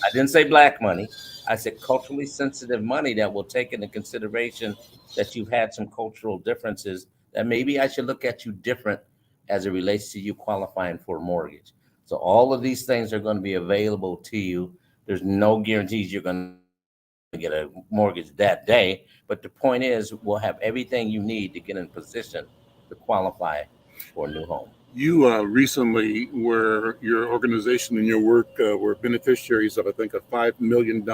S3: I didn't say black money. I said culturally sensitive money that will take into consideration that you've had some cultural differences, that maybe I should look at you different as it relates to you qualifying for a mortgage. So all of these things are going to be available to you. There's no guarantees you're going to get a mortgage that day, but the point is we'll have everything you need to get in position to qualify for a new home.
S1: You recently your organization and your work were beneficiaries of, I think, a $5 million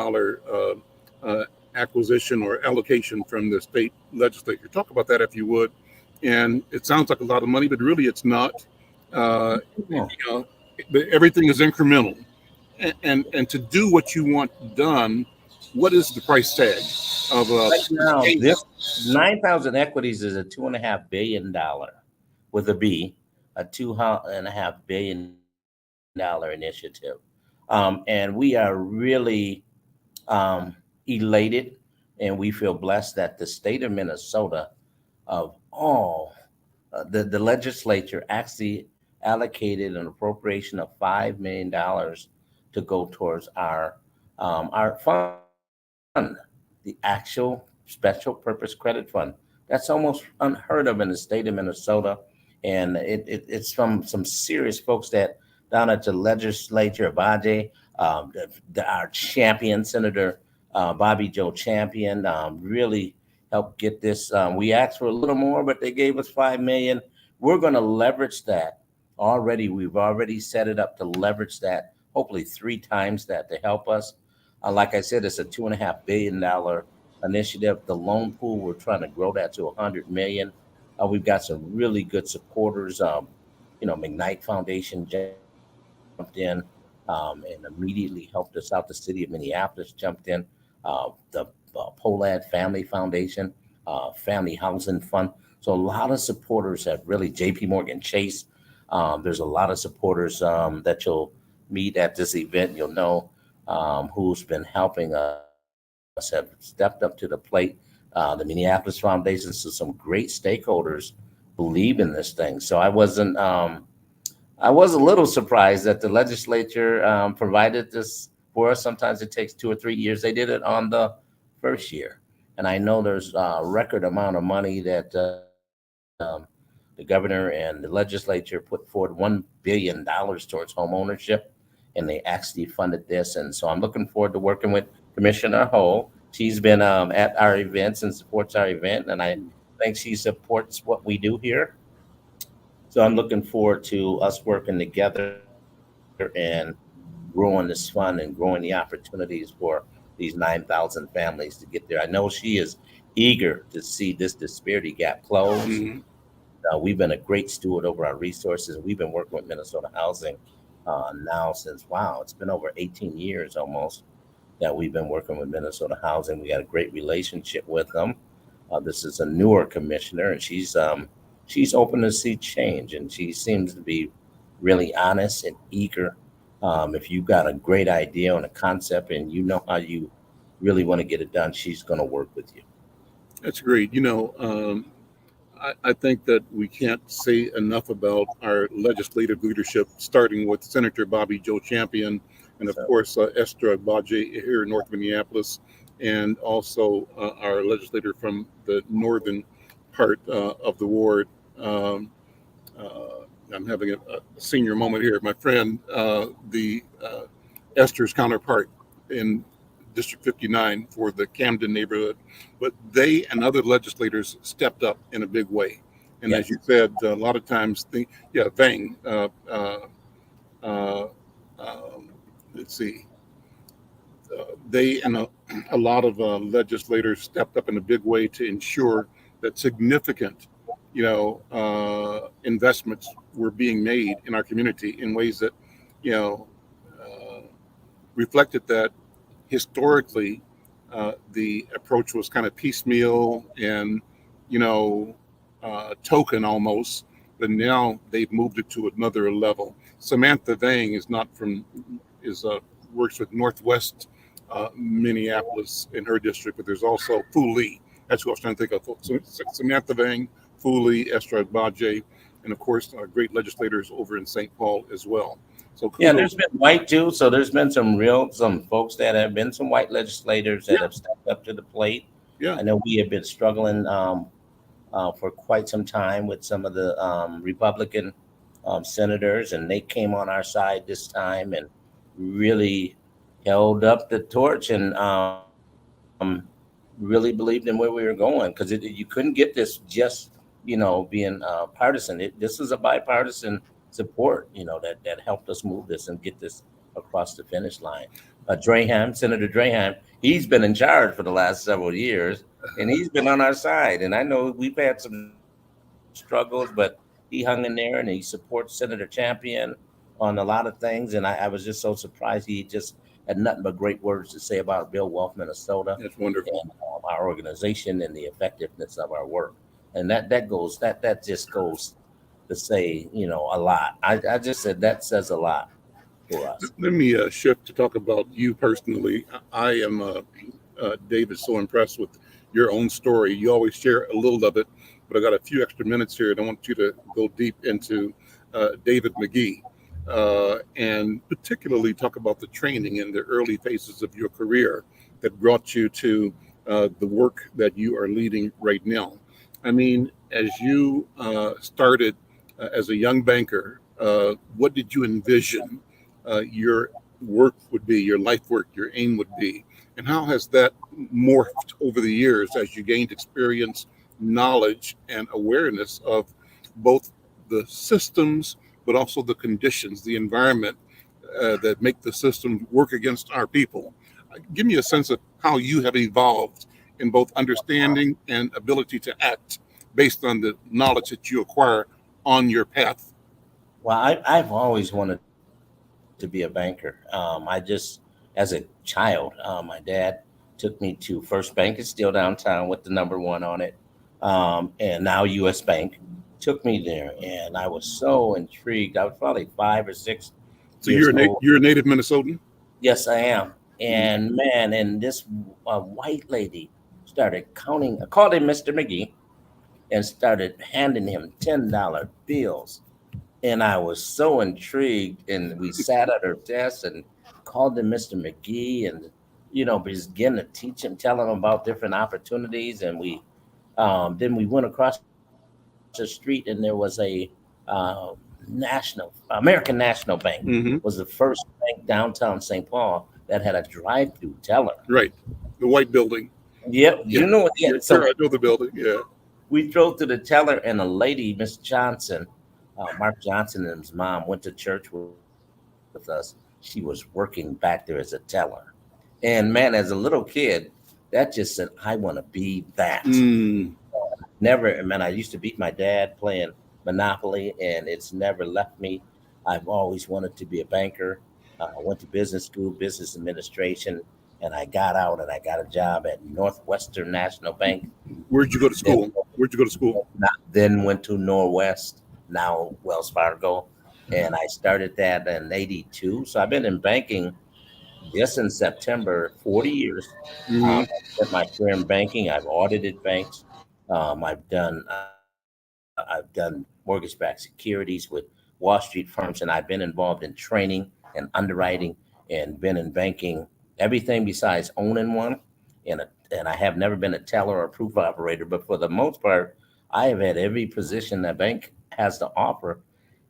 S1: acquisition or allocation from the state legislature. Talk about that if you would. And it sounds like a lot of money, but really it's not. Everything is incremental. And to do what you want done, what is the price tag of
S3: right now? This 9,000 equities is a $2.5 billion with a B, a $2.5 billion initiative, and we are really elated And we feel blessed that the state of Minnesota, of all, the legislature actually allocated an appropriation of $5 million to go towards our fund, the actual special purpose credit fund. That's almost unheard of in the state of Minnesota, and it's from some serious folks that down at the legislature, Baje, our champion Senator Bobby Joe Champion, really helped get this. We asked for a little more, but they gave us 5 million. We're going to leverage that already. We've already set it up to leverage that, hopefully 3 times that, to help us. Like I said, it's a $2.5 billion initiative. The loan pool, we're trying to grow that to 100 million. We've got some really good supporters. McKnight Foundation jumped in and immediately helped us out. The city of Minneapolis jumped in. The Polad Family Foundation, Family Housing Fund. So a lot of supporters have really, JP Morgan Chase. There's a lot of supporters that you'll meet at this event. You'll know who's been helping us, have stepped up to the plate. The Minneapolis Foundation, so some great stakeholders believe in this thing. So I was a little surprised that the legislature provided this for us. Sometimes it takes 2 or 3 years. They did it on the first year. And I know there's a record amount of money that the governor and the legislature put forward $1 billion towards home ownership, and they actually funded this. And so I'm looking forward to working with Commissioner Hull. She's been at our events and supports our event, and I think she supports what we do here. So I'm looking forward to us working together and growing this fund and growing the opportunities for these 9,000 families to get there. I know she is eager to see this disparity gap close.
S1: Mm-hmm.
S3: We've been a great steward over our resources. We've been working with Minnesota Housing now since, it's been over 18 years almost that we've been working with Minnesota Housing. We got a great relationship with them. This is a newer commissioner, and she's open to see change, and she seems to be really honest and eager. If you've got a great idea and a concept and you know how you really want to get it done, she's going to work with you.
S1: That's great. I think that we can't say enough about our legislative leadership, starting with Senator Bobby Joe Champion, and of course Esther Baje here in North Minneapolis, and also our legislator from the northern part of the ward. I'm having a senior moment here. My friend, the Esther's counterpart in District 59 for the Camden neighborhood, but they and other legislators stepped up in a big way. And as you said, a lot of times, Vang, let's see, they and a lot of legislators stepped up in a big way to ensure that significant, investments were being made in our community in ways that, reflected that historically the approach was kind of piecemeal and, token almost, but now they've moved it to another level. Samantha Vang works with Northwest Minneapolis in her district, but there's also Fu Lee. That's who I was trying to think of. So Samantha Vang, Fu Lee, Esther Baje, and of course, great legislators over in St. Paul as well. So
S3: yeah, there's been white too. So there's been some folks that have been some white legislators that have stepped up to the plate.
S1: Yeah,
S3: I know we have been struggling for quite some time with some of the Republican senators, and they came on our side this time and really held up the torch and really believed in where we were going, because you couldn't get this just being partisan. This is a bipartisan support that helped us move this and get this across the finish line. Senator Drahan, he's been in charge for the last several years, and he's been on our side. And I know we've had some struggles, but he hung in there and he supports Senator Champion on a lot of things. And I was just so surprised. He just had nothing but great words to say about Bill Wolf, Minnesota.
S1: That's wonderful.
S3: And our organization and the effectiveness of our work. And that just goes to say, a lot. I just said that says a lot for us.
S1: Let me shift to talk about you personally. I am Dave is so impressed with your own story. You always share a little of it, but I got a few extra minutes here, and I want you to go deep into David McGee, and particularly talk about the training in the early phases of your career that brought you to the work that you are leading right now. I mean, as you started as a young banker, what did you envision your work would be, your life work, your aim would be? And how has that morphed over the years as you gained experience, knowledge, and awareness of both the systems, but also the conditions, the environment that make the system work against our people? Give me a sense of how you have evolved in both understanding and ability to act based on the knowledge that you acquire on your path.
S3: Well, I've always wanted to be a banker. I just, as a child, my dad took me to First Bank. It's still downtown with the number one on it, and now U.S. Bank. Took me there, and I was so intrigued. I was probably 5 or 6
S1: So
S3: years old.
S1: you're a native Minnesotan?
S3: Yes, I am. And man, and this white lady started counting. I called him Mr. McGee and started handing him $10 bills. And I was so intrigued. And we sat at her desk and called him Mr. McGee, and began to teach him, tell him about different opportunities. And we then we went across the street, and there was a American National Bank.
S1: Mm-hmm.
S3: Was the first bank downtown St. Paul that had a drive-through teller.
S1: Right, the white building.
S3: Yep,
S1: Yeah.
S3: you know it. Yeah. So
S1: Sure, I know the building. Yeah.
S3: we drove to the teller, and a lady, Miss Johnson, Mark Johnson, and his mom went to church with us. She was working back there as a teller, and man, as a little kid, that just said, "I want to be that." Never, man. I used to beat my dad playing Monopoly, and it's never left me. I've always wanted to be a banker. I went to business school, business administration, and I got out and I got a job at Northwestern National Bank.
S1: Where'd you go to school?
S3: Then went to Norwest, now Wells Fargo, and I started that in '82. So I've been in banking just in September 40 years.
S1: Mm-hmm.
S3: I spent my career in banking. I've audited banks. I've done mortgage-backed securities with Wall Street firms, and I've been involved in training and underwriting, and been in banking, everything besides owning one. And I have never been a teller or proof operator, but for the most part, I have had every position that bank has to offer,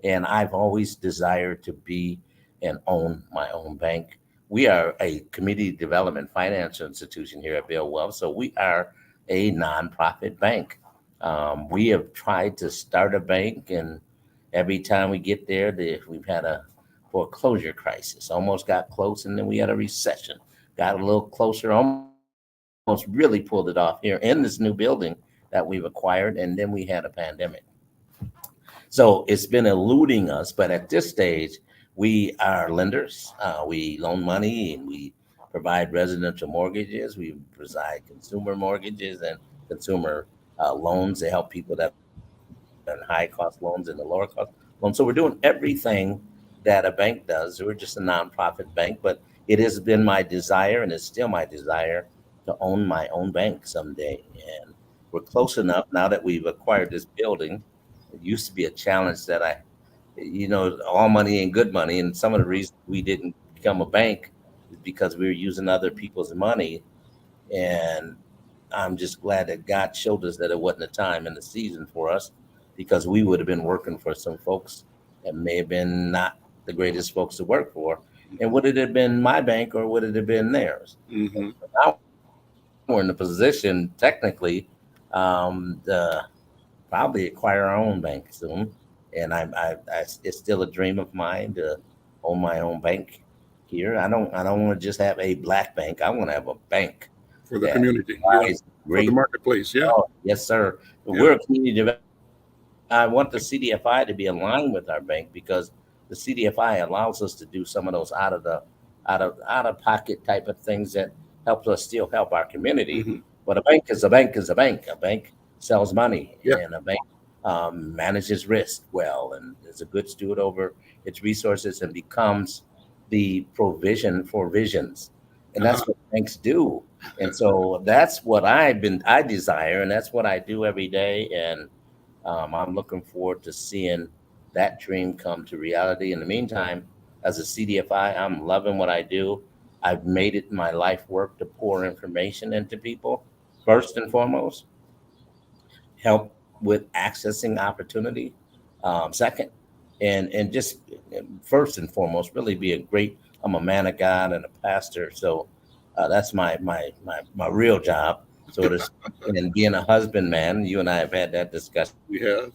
S3: and I've always desired to be and own my own bank. We are a community development financial institution here at Bill Wealth, so we are a nonprofit bank. We have tried to start a bank, and every time we get there, we've had a foreclosure crisis. Almost got close, and then we had a recession. Got a little closer, almost really pulled it off here in this new building that we've acquired, and then we had a pandemic. So it's been eluding us, but at this stage, we are lenders. We loan money, and we provide residential mortgages. We provide consumer mortgages and consumer loans to help people that are in high cost loans and the lower cost loans. So we're doing everything that a bank does. We're just a nonprofit bank, but it has been my desire, and it's still my desire, to own my own bank someday. And we're close enough now that we've acquired this building. It used to be a challenge that all money ain't good money. And some of the reasons we didn't become a bank is because we were using other people's money. And I'm just glad that God showed us that it wasn't the time and the season for us, because we would have been working for some folks that may have been not the greatest folks to work for. And would it have been my bank, or would it have been theirs?
S1: Mm-hmm.
S3: Now we're in the position, technically, to probably acquire our own bank soon. And it's still a dream of mine to own my own bank here. I don't want to just have a black bank. I want to have a bank
S1: For the community, for the marketplace. Yeah.
S3: Oh, yes, sir.
S1: Yeah.
S3: We're a community development. I want the CDFI to be aligned with our bank, because the CDFI allows us to do some of those out of pocket type of things that helps us still help our community.
S1: Mm-hmm.
S3: But a bank is a bank is a bank. A bank sells money,
S1: Yeah.
S3: and a bank manages risk well, and is a good steward over its resources, and becomes the provision for visions. And that's what banks do. And so that's what I desire, and that's what I do every day. And I'm looking forward to seeing that dream come to reality. In the meantime, as a CDFI, I'm loving what I do. I've made it my life work to pour information into people, first and foremost, help with accessing opportunity, second, and just first and foremost, really be a great. I'm a man of God and a pastor, so that's my real job. So it is, and being a husband, man. You and I have had that discussion.
S1: We have.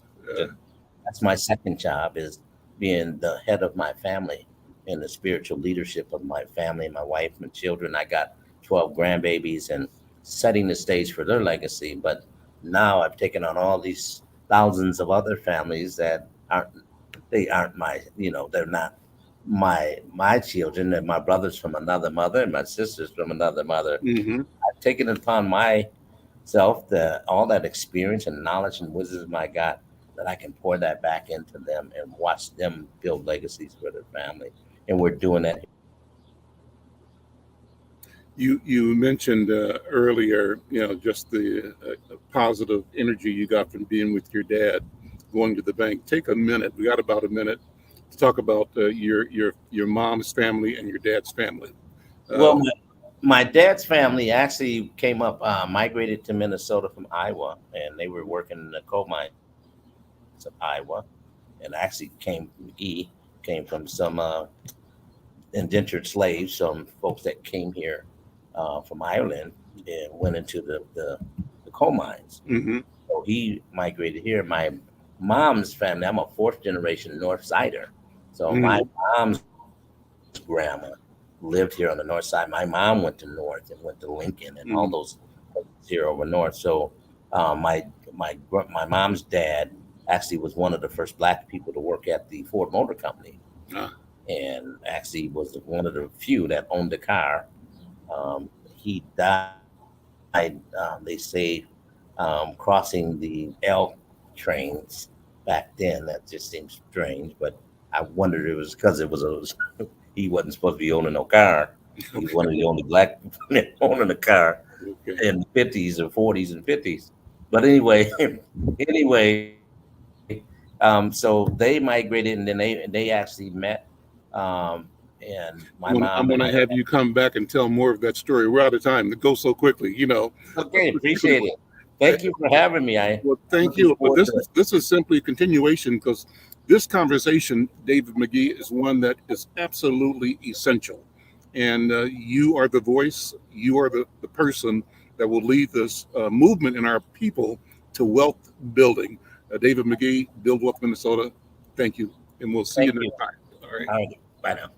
S3: That's my second job, is being the head of my family and the spiritual leadership of my family, my wife, my children. I got 12 grandbabies and setting the stage for their legacy. But now I've taken on all these thousands of other families that aren't my, they're not my children, and my brothers from another mother and my sisters from another mother.
S1: Mm-hmm.
S3: I've taken it upon myself all that experience and knowledge and wisdom I got, that I can pour that back into them and watch them build legacies for their family. And we're doing that.
S1: You mentioned earlier, just the positive energy you got from being with your dad, going to the bank. Take a minute. We got about a minute to talk about your mom's family and your dad's family.
S3: Well, my dad's family actually came up, migrated to Minnesota from Iowa, and they were working in the coal mines of Iowa, and actually McGee came from some indentured slaves, some folks that came here from Ireland and went into the coal mines.
S1: Mm-hmm.
S3: So he migrated here. My mom's family, I'm a fourth generation North Sider. So my mom's grandma lived here on the north side. My mom went to North and went to Lincoln and all those here over north. So my mom's dad actually was one of the first Black people to work at the Ford Motor Company, and actually was one of the few that owned a car. He died, they say, crossing the L trains back then. That just seems strange, but I wondered it was because he wasn't supposed to be owning no car. He was one of the only Black men owning a car in the 50s or 40s and 50s. But anyway, so they migrated, and then they actually met. And my mom.
S1: I'm going to have you come back and tell more of that story. We're out of time. It goes so quickly,
S3: Okay, appreciate it. Thank you for having me.
S1: Well, thank you. But this is simply a continuation, because this conversation, David McGee, is one that is absolutely essential. And you are the voice. You are the person that will lead this movement in our people to wealth building. David McGee, Build Wealth Minnesota. Thank you. And we'll see you next time. All right.
S3: Bye now.